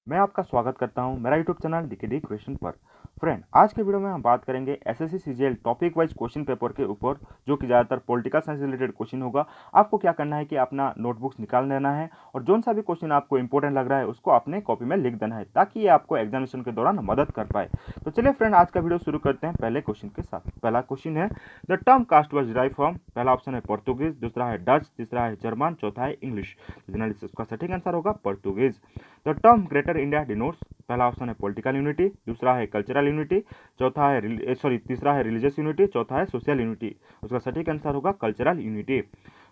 मैं आपका स्वागत करता हूं मेरा यूट्यूब चैनल डीकेडी क्वेश्चन पर। फ्रेंड, आज के वीडियो में हम बात करेंगे SSC CGL topic wise question paper के ऊपर, जो कि ज़्यादातर पॉलिटिकल साइंस रिलेटेड क्वेश्चन होगा। आपको क्या करना है कि अपना नोटबुक्स निकाल लेना है और जोन सा भी क्वेश्चन आपको इंपॉर्टेंट लग रहा है उसको अपने कॉपी में लिख देना है, ताकि ये आपको एग्जामिनेशन के दौरान मदद कर पाए। तो चलिए फ्रेंड, आज का वीडियो शुरू करते हैं पहले क्वेश्चन के साथ। पहला क्वेश्चन है, the term caste was derive from. पहला ऑप्शन है पोर्तुगीज, दूसरा है डच, तीसरा है जर्मन, चौथा है इंग्लिश। इसका सटीक आंसर होगा Portuguese. The term greater India denotes. पहला ऑप्शन है पॉलिटिकल यूनिटी, दूसरा है कल्चरल यूनिटी, तीसरा है रिलीजियस यूनिटी, चौथा है सोशल यूनिटी। उसका सटीक आंसर होगा cultural unity.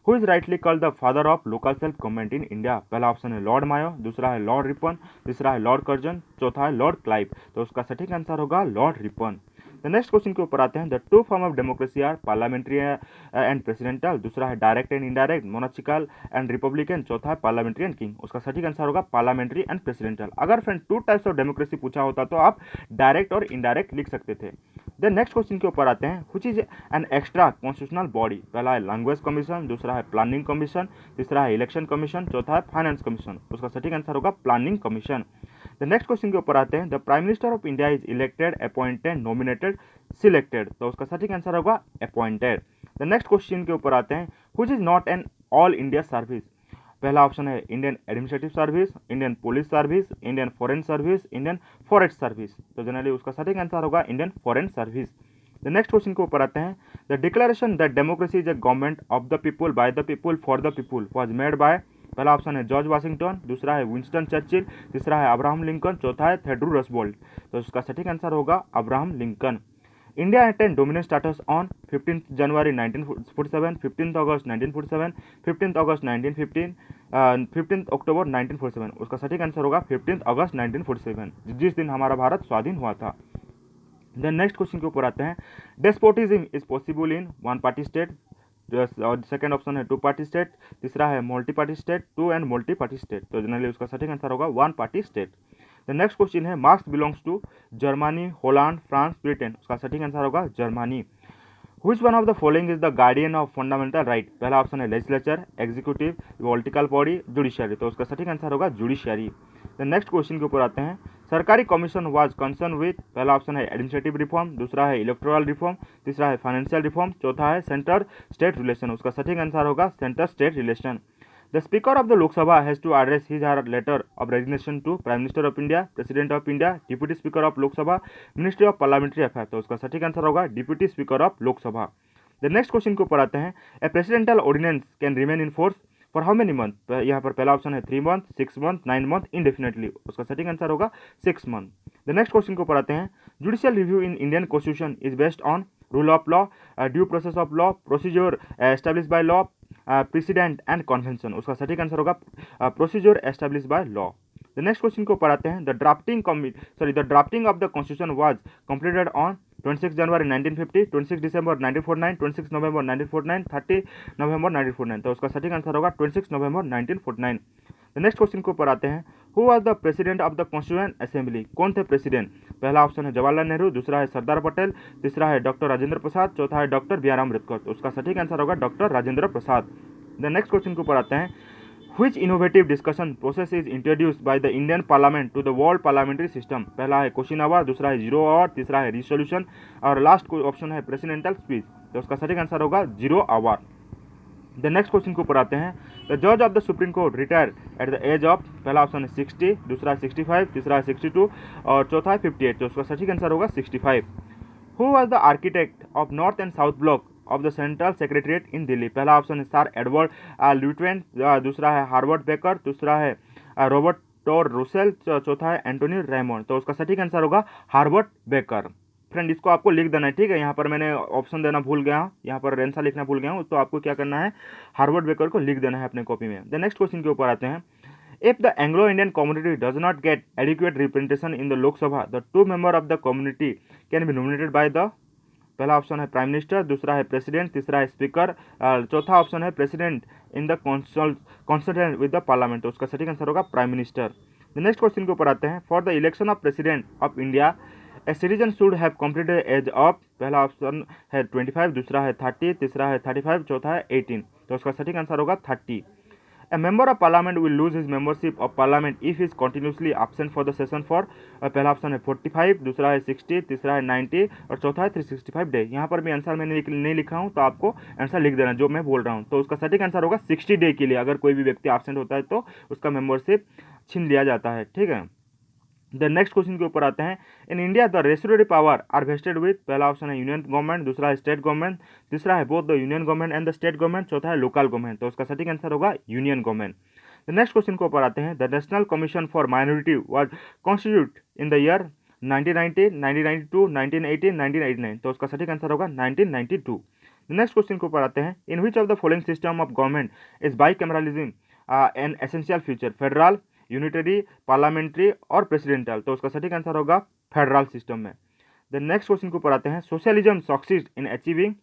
Who is rightly called the father of local self government in India. पहला ऑप्शन है लॉर्ड मायो, दूसरा है लॉर्ड रिपन, तीसरा है लॉर्ड कर्जन, चौथा है लॉर्ड क्लाइव। तो उसका सटीक आंसर होगा Lord Ripon. The next question के ऊपर आते हैं, the two form of democracy are parliamentary and presidential. दूसरा है direct and indirect, monarchical and republican, चौथा है पार्लियामेंट्री एंड किंग। उसका सटीक आंसर होगा पार्लियामेंट्री एंड प्रेसिडेंटल। अगर friend two types of democracy पूछा होता तो आप डायरेक्ट और इनडायरेक्ट लिख सकते थे। देन नेक्स्ट क्वेश्चन के ऊपर आते हैं, which is an extra constitutional body. पहला है लैंग्वेज कमीशन, दूसरा है प्लानिंग कमीशन, तीसरा है इलेक्शन कमीशन, चौथा है फाइनेंस कमीशन। उसका सटीक आंसर होगा planning commission. The next question के ऊपर आते हैं, the prime minister of India is elected, appointed, nominated, selected. तो उसका सटीक आंसर होगा अपॉइंटेड। द नेक्स्ट क्वेश्चन के ऊपर आते हैं, which is not an all India service. पहला ऑप्शन है Indian administrative service, Indian police service, Indian foreign service, Indian forest service. तो जनरली उसका सटीक आंसर होगा Indian foreign service. The next question के ऊपर आते हैं, the declaration that democracy is a government of the people, by the people, for the people was made by. पहला option है जॉर्ज वाशिंगटन, दूसरा है विंस्टन चर्चिल, तीसरा है अब्राहम लिंकन, चौथा है थेड्रो रस्वोल्ट। तो उसका सटीक आंसर होगा Abraham Lincoln. India attained dominant status on 15th January 1947, 15th August 1947, 15th August 1915, 15th October 1947। उसका सटीक आंसर होगा 15th अगस्त 1947, जिस दिन हमारा भारत स्वाधीन हुआ था। देन नेक्स्ट क्वेश्चन के ऊपर आते हैं, despotism is possible in one party state. और सेकंड ऑप्शन है टू पार्टी स्टेट, तीसरा है multi party state, two and multi party state. तो जनरली उसका सटीक आंसर होगा one party state. The next question है, Marx belongs to Germany, Holland, France, Britain. उसका सटीक आंसर होगा Germany. Which one of the following is the guardian of fundamental right। पहला option है legislature, executive, political body, judiciary. तो उसका सटीक answer होगा जुडिशियरी। द नेक्स्ट क्वेश्चन के ऊपर आते हैं, सरकारी कमीशन वाज कंसर्न विथ। पहला ऑप्शन है एडमिनिस्ट्रेटिव रिफॉर्म, दूसरा है इलेक्टोरल रिफॉर्म, तीसरा है फाइनेंशियल रिफॉर्म, चौथा है सेंटर स्टेट रिलेशन। उसका सटीक आंसर होगा centre state relation. The Speaker of the Lok Sabha has to address his or her letter of resignation to Prime Minister of India, President of India, Deputy Speaker of Lok Sabha, Ministry of Parliamentary Affairs। तो उसका सटीक answer होगा Deputy Speaker of Lok Sabha। The next question के ऊपर आते हैं, a presidential ordinance can remain in force for how many month. यहाँ पर पहला ऑप्शन है 3 मंथ, 6 मंथ, 9 मंथ, इंडेफिनेटली। उसका सटीक आंसर होगा 6 मंथ। द नेक्स्ट क्वेश्चन के ऊपर आते हैं, judicial review in Indian constitution is based on rule of law, due process of law, procedure establish by law, president and convention. उसका सटीक answer होगा procedure establish by law. The next question के ऊपर आते हैं, the drafting of the constitution was completed on 26 जनवरी 1950, 26 दिसंबर 1949, 26 नवंबर 1949, 30 नवंबर 1949। तो उसका सटीक आंसर होगा 26 नवंबर 1949। द नेक्स्ट क्वेश्चन के ऊपर आते हैं, who was the president of the constituent assembly. कौन थे प्रेसिडेंट। पहला ऑप्शन है जवाहरलाल नेहरू, दूसरा है सरदार पटेल, तीसरा है डॉक्टर राजेंद्र प्रसाद, चौथा है डॉक्टर बी आर अम्बेडकर। तो उसका सटीक आंसर होगा doctor Rajendra Prasad. The next question के ऊपर आते हैं, Which innovative discussion process is introduced by the Indian Parliament to the world parliamentary system। पहला है क्वेश्चन आवर, दूसरा है जीरो आवर, तीसरा है रिसोल्यूशन और लास्ट ऑप्शन है प्रेसिडेंटल स्पीच। तो उसका सटीक आंसर होगा zero hour. The next question के ऊपर आते हैं, द जज of the supreme court retire at the age of. पहला ऑप्शन है 60, दूसरा है 65, तीसरा है 62 और चौथा है 58। तो उसका सटीक आंसर होगा 65। Who was the architect of North and South Block of the central secretariat in Delhi. पहला ऑप्शन है सर एडवर्ड ल्यूटेंट, दूसरा है हार्वर्ड बेकर, दूसरा है रॉबर्ट टोर रूसेल, चौथा है एंटोनी रेमंड। तो उसका सटीक आंसर होगा हार्वर्ड बेकर। फ्रेंड, इसको आपको लिख देना है, ठीक है। यहाँ पर मैंने ऑप्शन देना भूल गया हूँ, यहाँ पर आंसर लिखना भूल गया हूँ, तो आपको क्या करना है, हार्वर्ड बेकर को लिख देना है अपने कॉपी में। द नेक्स्ट क्वेश्चन के ऊपर आते हैं, if the Anglo-Indian community does not get adequate representation in the Lok Sabha, the two member of the community can be nominated by the। पहला ऑप्शन है प्राइम मिनिस्टर, दूसरा है president, तीसरा है स्पीकर, चौथा ऑप्शन है president in the consultant with the parliament. तो उसका सटीक आंसर होगा prime minister. The next question के ऊपर आते हैं, for the election of president of India a citizen should have completed age of. पहला ऑप्शन है 25, दूसरा है 30, तीसरा है 35, चौथा है 18। तो उसका सटीक आंसर होगा 30। A member of parliament will lose his membership of parliament if he is continuously absent for the session for पहला ऑप्शन है 45, दूसरा है 60, तीसरा है 90 और चौथा है 365 डे। यहाँ पर भी आंसर मैंने नहीं लिखा हूँ, तो आपको आंसर लिख देना जो मैं बोल रहा हूँ। तो उसका सटीक आंसर होगा 60 डे के लिए। अगर कोई भी व्यक्ति एब्सेंट होता है तो उसका मेंबरशिप छीन लिया जाता है, ठीक है। द नेक्स्ट क्वेश्चन के ऊपर आते हैं। In India the residuary power are vested with, पहला ऑप्शन है यूनियन गवर्नमेंट, दूसरा है स्टेट गवर्नमेंट, तीसरा है both the union government and the state government, चौथा है लोकल गवर्नमेंट। तो उसका सटीक आंसर होगा union government. The next question के ऊपर आते हैं। The national commission for minority was constitute in the year 1990, 1992, 1980, 1989। तो उसका सटीक आंसर होगा 1992। द नेक्स्ट क्वेश्चन के ऊपर आते हैं। In which of the following system of government is bicameralism an essential feature, federal, unitary, parliamentary और प्रेसिडेंटल। तो उसका सटीक आंसर होगा फेडरल सिस्टम में। द नेक्स्ट क्वेश्चन के ऊपर आते हैं। सोशलिज्म सक्सीड इन अचीविंग,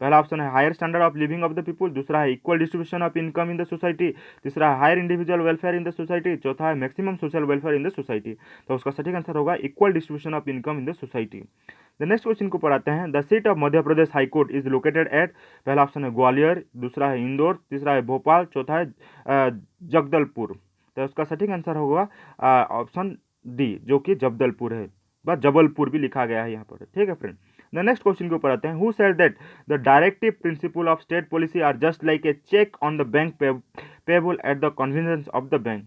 पहला ऑप्शन है higher standard of living of the people, दूसरा है equal distribution of income in the society, तीसरा है higher individual welfare in the society, चौथा है maximum social welfare in the society. तो उसका सटीक आंसर होगा equal distribution of income in the society. The next question के ऊपर आते हैं। The seat of Madhya Pradesh high court is located at, पहला ऑप्शन है ग्वालियर, दूसरा है इंदौर, तीसरा है भोपाल, चौथा है जगदलपुर। तो उसका सटीक आंसर होगा ऑप्शन डी, जो कि जबदलपुर है, बस जबलपुर भी लिखा गया है यहाँ पर, ठीक है फ्रेंड। द नेक्स्ट क्वेश्चन के ऊपर आते हैं। Who said that the directive principle of state policy are just like a check on the bank payable at the convenience of the bank.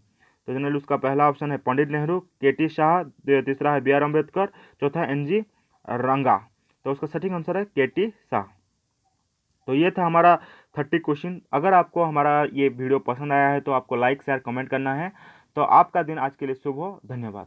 तो जनरल उसका पहला ऑप्शन है पंडित नेहरू, के.टी. शाह, तीसरा है बी.आर. अम्बेडकर, चौथा है एन.जी. रंगा। तो उसका सटीक आंसर है के.टी. शाह। तो ये था हमारा 30 क्वेश्चन। अगर आपको हमारा ये वीडियो पसंद आया है तो आपको लाइक शेयर कमेंट करना है। तो आपका दिन आज के लिए शुभ हो। धन्यवाद।